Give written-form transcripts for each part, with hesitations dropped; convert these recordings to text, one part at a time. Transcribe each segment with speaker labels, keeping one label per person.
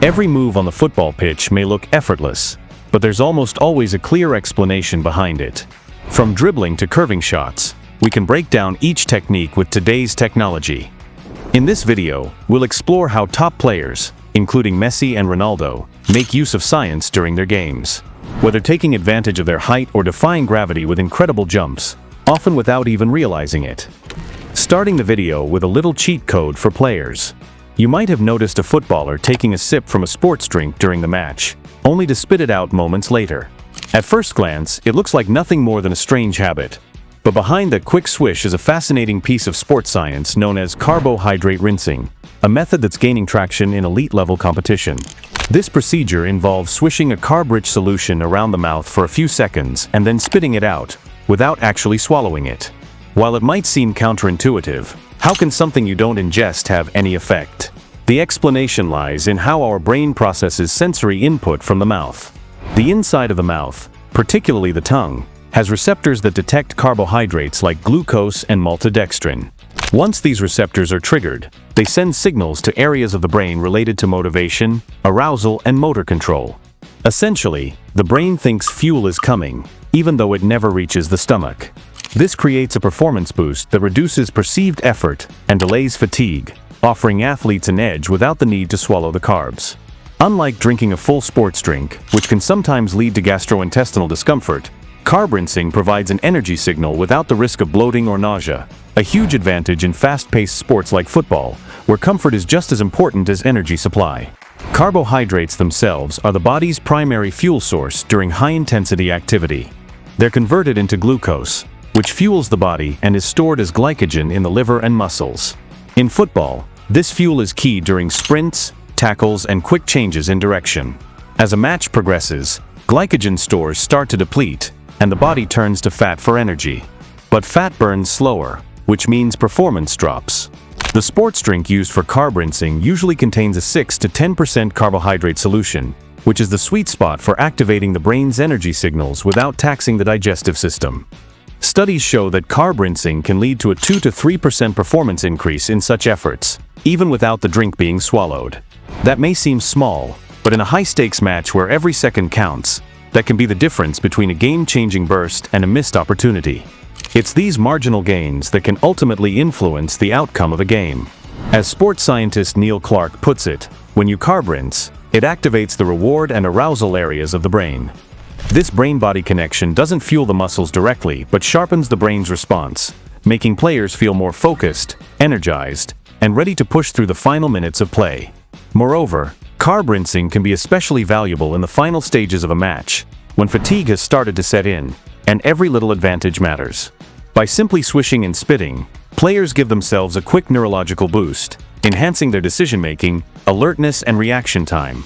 Speaker 1: Every move on the football pitch may look effortless, but there's almost always a clear explanation behind it. From dribbling to curving shots, we can break down each technique with today's technology. In this video, we'll explore how top players, including Messi and Ronaldo, make use of science during their games. Whether taking advantage of their height or defying gravity with incredible jumps, often without even realizing it. Starting the video with a little cheat code for players. You might have noticed a footballer taking a sip from a sports drink during the match, only to spit it out moments later. At first glance, it looks like nothing more than a strange habit. But behind that quick swish is a fascinating piece of sports science known as carbohydrate rinsing, a method that's gaining traction in elite-level competition. This procedure involves swishing a carb-rich solution around the mouth for a few seconds and then spitting it out, without actually swallowing it. While it might seem counterintuitive, how can something you don't ingest have any effect? The explanation lies in how our brain processes sensory input from the mouth. The inside of the mouth, particularly the tongue, has receptors that detect carbohydrates like glucose and maltodextrin. Once these receptors are triggered, they send signals to areas of the brain related to motivation, arousal, and motor control. Essentially, the brain thinks fuel is coming, even though it never reaches the stomach. This creates a performance boost that reduces perceived effort and delays fatigue, offering athletes an edge without the need to swallow the carbs. Unlike drinking a full sports drink, which can sometimes lead to gastrointestinal discomfort, carb rinsing provides an energy signal without the risk of bloating or nausea, a huge advantage in fast-paced sports like football, where comfort is just as important as energy supply. Carbohydrates themselves are the body's primary fuel source during high-intensity activity. They're converted into glucose, which fuels the body and is stored as glycogen in the liver and muscles. In football, this fuel is key during sprints, tackles, and quick changes in direction. As a match progresses, glycogen stores start to deplete, and the body turns to fat for energy. But fat burns slower, which means performance drops. The sports drink used for carb rinsing usually contains a 6 to 10% carbohydrate solution, which is the sweet spot for activating the brain's energy signals without taxing the digestive system. Studies show that carb rinsing can lead to a 2 to 3% performance increase in such efforts, even without the drink being swallowed. That may seem small, but in a high-stakes match where every second counts, that can be the difference between a game-changing burst and a missed opportunity. It's these marginal gains that can ultimately influence the outcome of a game. As sports scientist Neil Clark puts it, when you carb rinse, it activates the reward and arousal areas of the brain. This brain-body connection doesn't fuel the muscles directly, but sharpens the brain's response, making players feel more focused, energized, and ready to push through the final minutes of play. Moreover, carb rinsing can be especially valuable in the final stages of a match, when fatigue has started to set in, and every little advantage matters. By simply swishing and spitting, players give themselves a quick neurological boost, enhancing their decision-making, alertness, and reaction time,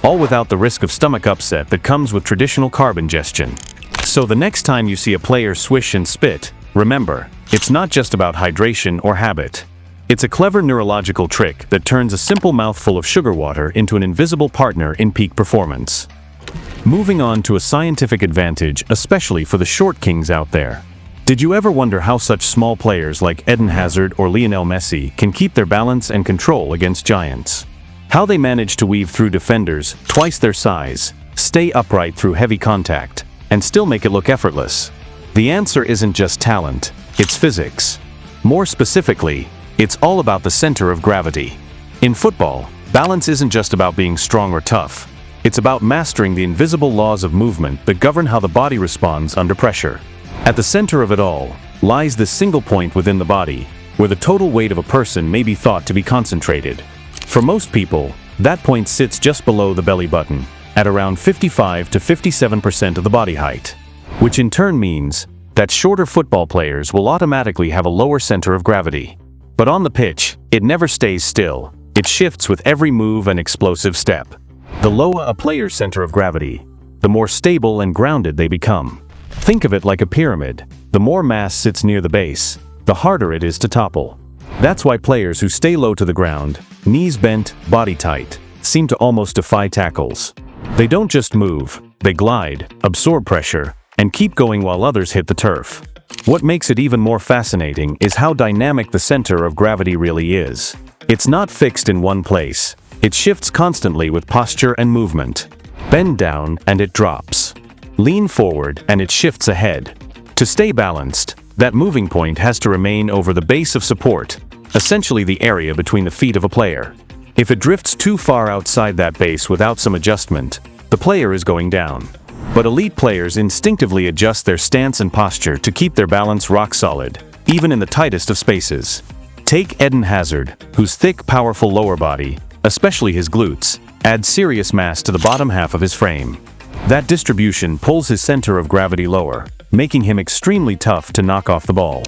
Speaker 1: all without the risk of stomach upset that comes with traditional carb ingestion. So the next time you see a player swish and spit, remember, it's not just about hydration or habit. It's a clever neurological trick that turns a simple mouthful of sugar water into an invisible partner in peak performance. Moving on to a scientific advantage, especially for the short kings out there. Did you ever wonder how such small players like Eden Hazard or Lionel Messi can keep their balance and control against giants? How they manage to weave through defenders twice their size, stay upright through heavy contact, and still make it look effortless? The answer isn't just talent, it's physics. More specifically, it's all about the center of gravity. In football, balance isn't just about being strong or tough. It's about mastering the invisible laws of movement that govern how the body responds under pressure. At the center of it all lies this single point within the body, where the total weight of a person may be thought to be concentrated. For most people, that point sits just below the belly button, at around 55 to 57% of the body height, which in turn means that shorter football players will automatically have a lower center of gravity. But on the pitch, it never stays still. It shifts with every move and explosive step. The lower a player's center of gravity, the more stable and grounded they become. Think of it like a pyramid. The more mass sits near the base, the harder it is to topple. That's why players who stay low to the ground, knees bent, body tight, seem to almost defy tackles. They don't just move, they glide, absorb pressure, and keep going while others hit the turf. What makes it even more fascinating is how dynamic the center of gravity really is. It's not fixed in one place. It shifts constantly with posture and movement. Bend down and it drops. Lean forward and it shifts ahead. To stay balanced, that moving point has to remain over the base of support, essentially the area between the feet of a player. If it drifts too far outside that base without some adjustment, the player is going down. But elite players instinctively adjust their stance and posture to keep their balance rock solid, even in the tightest of spaces. Take Eden Hazard, whose thick, powerful lower body, especially his glutes, adds serious mass to the bottom half of his frame. That distribution pulls his center of gravity lower, making him extremely tough to knock off the ball.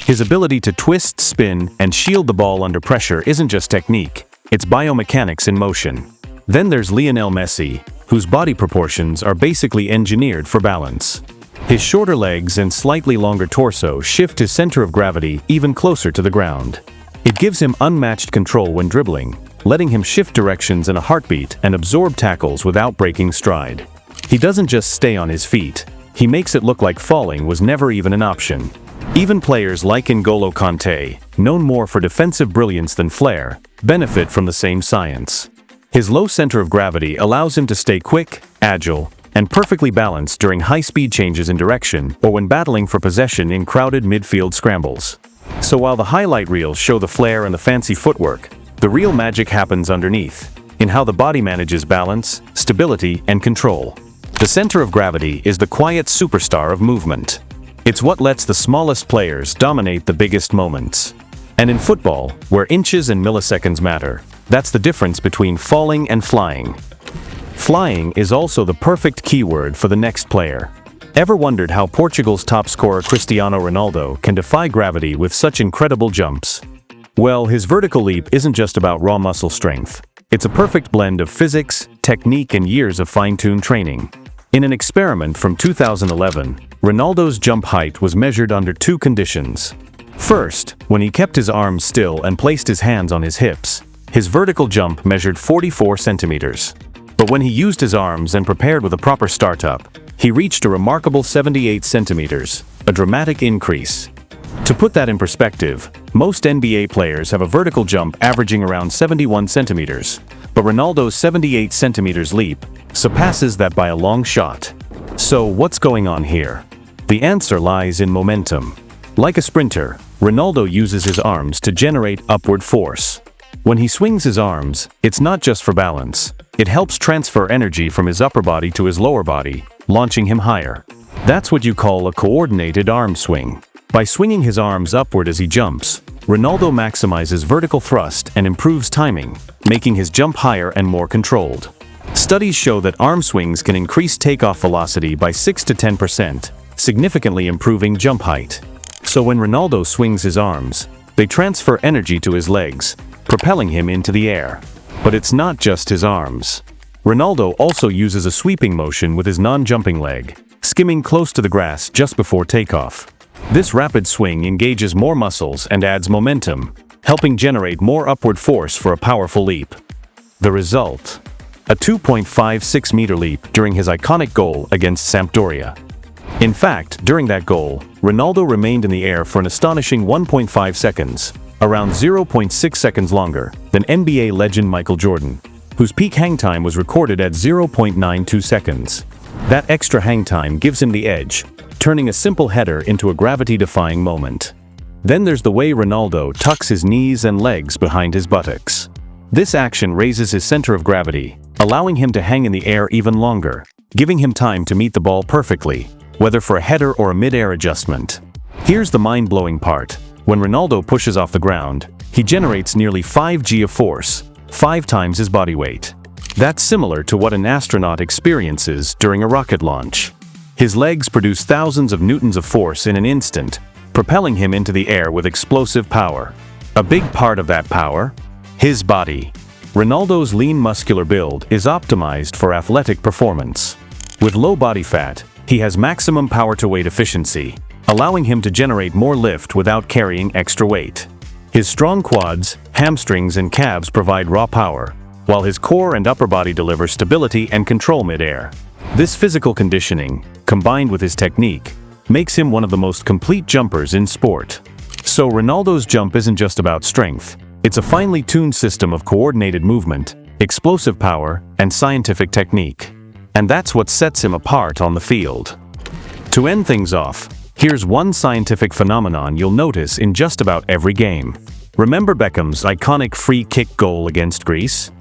Speaker 1: His ability to twist, spin, and shield the ball under pressure isn't just technique, it's biomechanics in motion. Then there's Lionel Messi, whose body proportions are basically engineered for balance. His shorter legs and slightly longer torso shift his center of gravity even closer to the ground. It gives him unmatched control when dribbling, letting him shift directions in a heartbeat and absorb tackles without breaking stride. He doesn't just stay on his feet, he makes it look like falling was never even an option. Even players like N'Golo Kanté, known more for defensive brilliance than flair, benefit from the same science. His low center of gravity allows him to stay quick, agile, and perfectly balanced during high-speed changes in direction or when battling for possession in crowded midfield scrambles. So while the highlight reels show the flair and the fancy footwork, the real magic happens underneath, in how the body manages balance, stability, and control. The center of gravity is the quiet superstar of movement. It's what lets the smallest players dominate the biggest moments. And in football, where inches and milliseconds matter, that's the difference between falling and flying. Flying is also the perfect keyword for the next player. Ever wondered how Portugal's top scorer Cristiano Ronaldo can defy gravity with such incredible jumps? Well, his vertical leap isn't just about raw muscle strength. It's a perfect blend of physics, technique, and years of fine-tuned training. In an experiment from 2011, Ronaldo's jump height was measured under two conditions. First, when he kept his arms still and placed his hands on his hips, his vertical jump measured 44 centimeters. But when he used his arms and prepared with a proper startup, he reached a remarkable 78 centimeters, a dramatic increase. To put that in perspective, most NBA players have a vertical jump averaging around 71 centimeters, but Ronaldo's 78 centimeters leap surpasses that by a long shot. So what's going on here? The answer lies in momentum. Like a sprinter, Ronaldo uses his arms to generate upward force. When he swings his arms, it's not just for balance. It helps transfer energy from his upper body to his lower body, launching him higher. That's what you call a coordinated arm swing. By swinging his arms upward as he jumps, Ronaldo maximizes vertical thrust and improves timing, making his jump higher and more controlled. Studies show that arm swings can increase takeoff velocity by 6 to 10%, significantly improving jump height. So when Ronaldo swings his arms, they transfer energy to his legs, propelling him into the air. But it's not just his arms. Ronaldo also uses a sweeping motion with his non-jumping leg, skimming close to the grass just before takeoff. This rapid swing engages more muscles and adds momentum, helping generate more upward force for a powerful leap. The result? A 2.56-meter leap during his iconic goal against Sampdoria. In fact, during that goal, Ronaldo remained in the air for an astonishing 1.5 seconds, around 0.6 seconds longer than NBA legend Michael Jordan, whose peak hang time was recorded at 0.92 seconds. That extra hang time gives him the edge, turning a simple header into a gravity-defying moment. Then there's the way Ronaldo tucks his knees and legs behind his buttocks. This action raises his center of gravity, allowing him to hang in the air even longer, giving him time to meet the ball perfectly, whether for a header or a mid-air adjustment. Here's the mind-blowing part. When Ronaldo pushes off the ground, he generates nearly 5 g of force, 5 times his body weight. That's similar to what an astronaut experiences during a rocket launch. His legs produce thousands of newtons of force in an instant, propelling him into the air with explosive power. A big part of that power? His body. Ronaldo's lean muscular build is optimized for athletic performance. With low body fat, he has maximum power-to-weight efficiency, allowing him to generate more lift without carrying extra weight. His strong quads, hamstrings, and calves provide raw power, while his core and upper body deliver stability and control mid-air. This physical conditioning, combined with his technique, makes him one of the most complete jumpers in sport. So Ronaldo's jump isn't just about strength, it's a finely tuned system of coordinated movement, explosive power, and scientific technique. And that's what sets him apart on the field. To end things off, here's one scientific phenomenon you'll notice in just about every game. Remember Beckham's iconic free kick goal against Greece?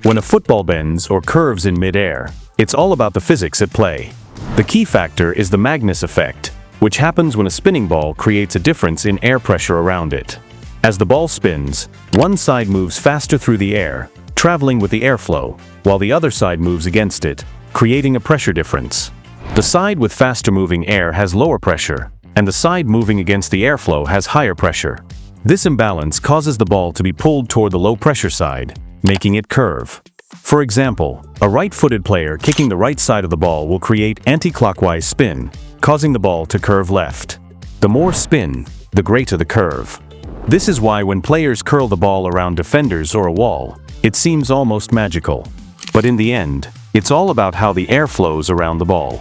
Speaker 1: When a football bends or curves in mid-air, it's all about the physics at play. The key factor is the Magnus effect, which happens when a spinning ball creates a difference in air pressure around it. As the ball spins, one side moves faster through the air, traveling with the airflow, while the other side moves against it, creating a pressure difference. The side with faster moving air has lower pressure, and the side moving against the airflow has higher pressure. This imbalance causes the ball to be pulled toward the low pressure side, making it curve. For example, a right-footed player kicking the right side of the ball will create anti-clockwise spin, causing the ball to curve left. The more spin, the greater the curve. This is why when players curl the ball around defenders or a wall, it seems almost magical. But in the end, it's all about how the air flows around the ball.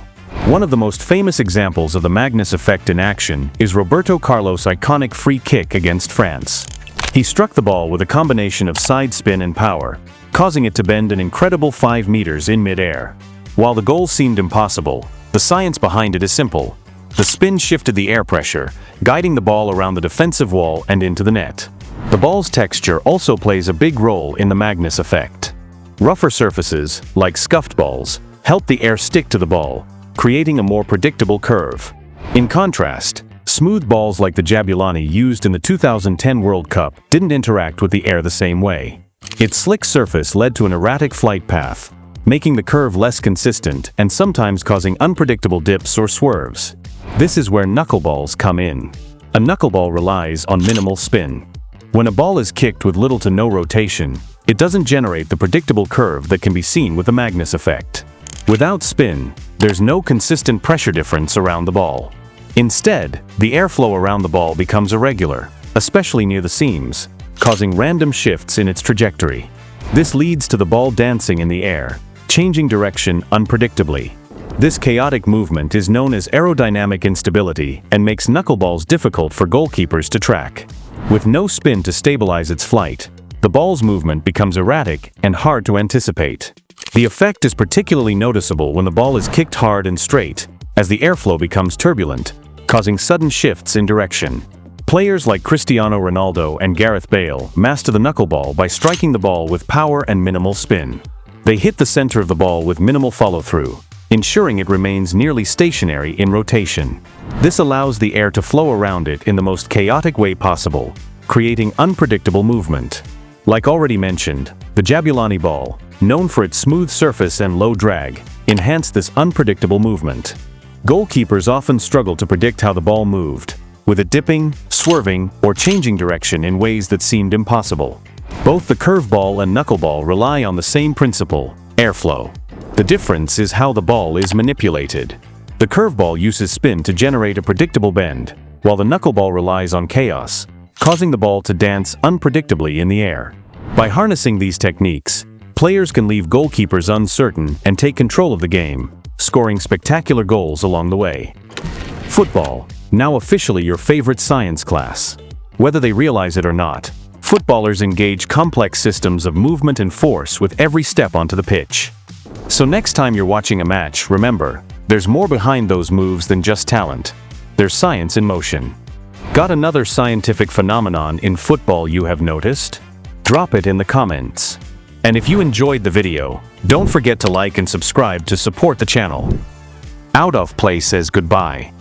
Speaker 1: One of the most famous examples of the Magnus effect in action is Roberto Carlos' iconic free kick against France. He struck the ball with a combination of side spin and power, causing it to bend an incredible 5 meters in mid-air. While the goal seemed impossible, the science behind it is simple. The spin shifted the air pressure, guiding the ball around the defensive wall and into the net. The ball's texture also plays a big role in the Magnus effect. Rougher surfaces, like scuffed balls, help the air stick to the ball, creating a more predictable curve. In contrast, smooth balls like the Jabulani used in the 2010 World Cup didn't interact with the air the same way. Its slick surface led to an erratic flight path, making the curve less consistent and sometimes causing unpredictable dips or swerves. This is where knuckleballs come in. A knuckleball relies on minimal spin. When a ball is kicked with little to no rotation, it doesn't generate the predictable curve that can be seen with the Magnus effect. Without spin, there's no consistent pressure difference around the ball. Instead, the airflow around the ball becomes irregular, especially near the seams, causing random shifts in its trajectory. This leads to the ball dancing in the air, changing direction unpredictably. This chaotic movement is known as aerodynamic instability and makes knuckleballs difficult for goalkeepers to track. With no spin to stabilize its flight, the ball's movement becomes erratic and hard to anticipate. The effect is particularly noticeable when the ball is kicked hard and straight, as the airflow becomes turbulent, causing sudden shifts in direction. Players like Cristiano Ronaldo and Gareth Bale master the knuckleball by striking the ball with power and minimal spin. They hit the center of the ball with minimal follow-through, ensuring it remains nearly stationary in rotation. This allows the air to flow around it in the most chaotic way possible, creating unpredictable movement. Like already mentioned, the Jabulani ball, known for its smooth surface and low drag, enhanced this unpredictable movement. Goalkeepers often struggle to predict how the ball moved, with it dipping, swerving, or changing direction in ways that seemed impossible. Both the curveball and knuckleball rely on the same principle, airflow. The difference is how the ball is manipulated. The curveball uses spin to generate a predictable bend, while the knuckleball relies on chaos, causing the ball to dance unpredictably in the air. By harnessing these techniques, players can leave goalkeepers uncertain and take control of the game, scoring spectacular goals along the way. Football, now officially your favorite science class. Whether they realize it or not, footballers engage complex systems of movement and force with every step onto the pitch. So next time you're watching a match, remember, there's more behind those moves than just talent. There's science in motion. Got another scientific phenomenon in football you have noticed? Drop it in the comments. And if you enjoyed the video, don't forget to like and subscribe to support the channel. Out of Play says goodbye.